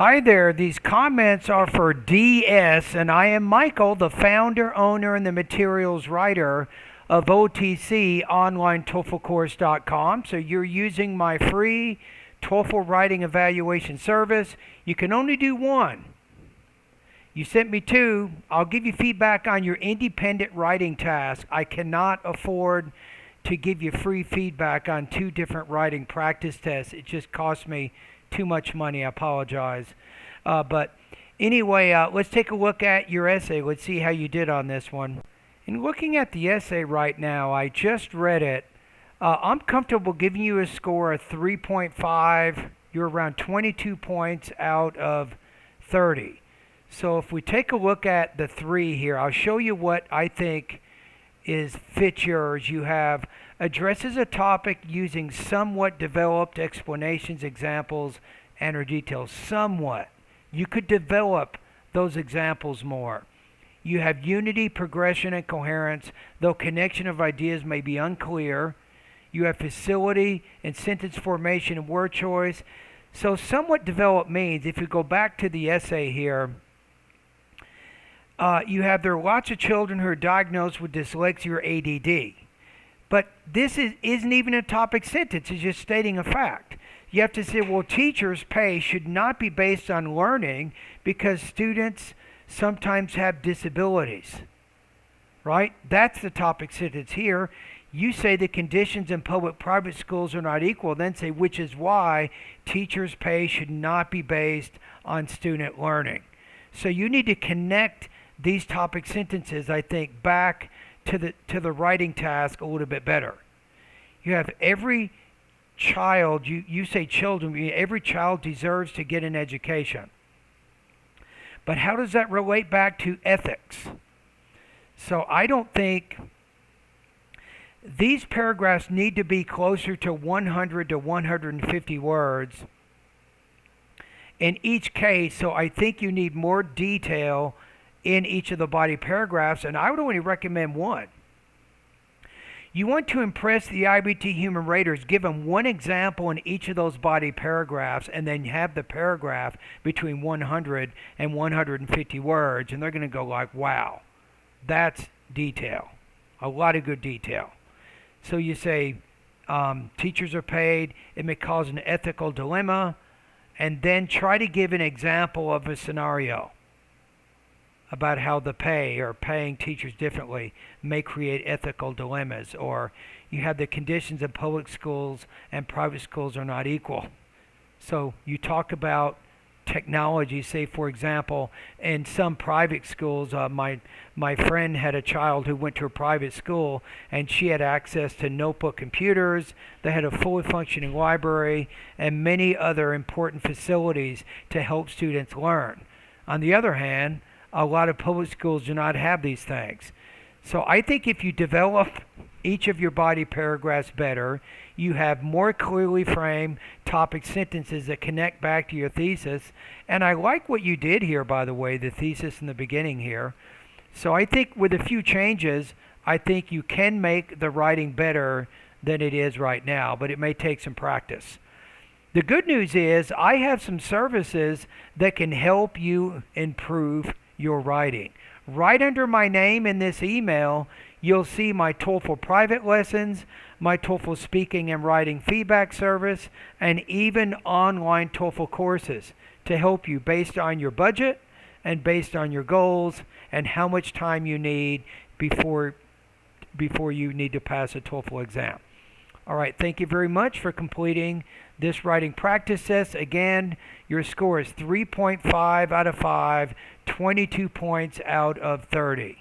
Hi there, these comments are for DS, and I am Michael, the founder, owner, and the materials writer of OTC Online TOEFL Course.com. So you're using my free TOEFL writing evaluation service. You can only do one. You sent me two. I'll give you feedback on your independent writing task. I cannot afford to give you free feedback on two different writing practice tests. It just costs me too much money. I apologize. But anyway, let's take a look at your essay. Let's see how you did on this one. In looking at the essay right now, I just read it. I'm comfortable giving you a score of 3.5. You're around 22 points out of 30. So if we take a look at the 3 here, I'll show you what I think fits yours. You have addresses a topic using somewhat developed explanations, examples, and or details. Somewhat. You could develop those examples more. You have unity, progression, and coherence, though connection of ideas may be unclear. You have facility in sentence formation and word choice. So somewhat developed means, if you go back to the essay here, you have there are lots of children who are diagnosed with dyslexia or ADD. But this isn't even a topic sentence. It's just stating a fact. You have to say, well, teachers' pay should not be based on learning because students sometimes have disabilities. Right? That's the topic sentence here. You say the conditions in public-private schools are not equal, then say, which is why teachers' pay should not be based on student learning. So you need to connect these topic sentences, I think, back to the writing task a little bit better. You have every child, you say children, every child deserves to get an education. But how does that relate back to ethics? So I don't think these paragraphs need to be closer to 100 to 150 words in each case, so I think you need more detail in each of the body paragraphs, and I would only recommend one. You want to impress the IBT human raters, give them one example in each of those body paragraphs, and then have the paragraph between 100 and 150 words, and they're going to go like, wow, that's detail. A lot of good detail. So you say, teachers are paid, it may cause an ethical dilemma, and then try to give an example of a scenario about how the pay or paying teachers differently may create ethical dilemmas, or you have the conditions in public schools and private schools are not equal. So you talk about technology, say for example, in some private schools, my friend had a child who went to a private school and she had access to notebook computers, they had a fully functioning library, and many other important facilities to help students learn. On the other hand, a lot of public schools do not have these things. So I think if you develop each of your body paragraphs better, you have more clearly framed topic sentences that connect back to your thesis. And I like what you did here, by the way, the thesis in the beginning here. So I think with a few changes, I think you can make the writing better than it is right now, but it may take some practice. The good news is I have some services that can help you improve your writing. Right under my name in this email, you'll see my TOEFL private lessons, my TOEFL speaking and writing feedback service, and even online TOEFL courses to help you based on your budget and based on your goals and how much time you need before you need to pass a TOEFL exam. All right, thank you very much for completing this writing practice test. Again, your score is 3.5 out of 5, 22 points out of 30.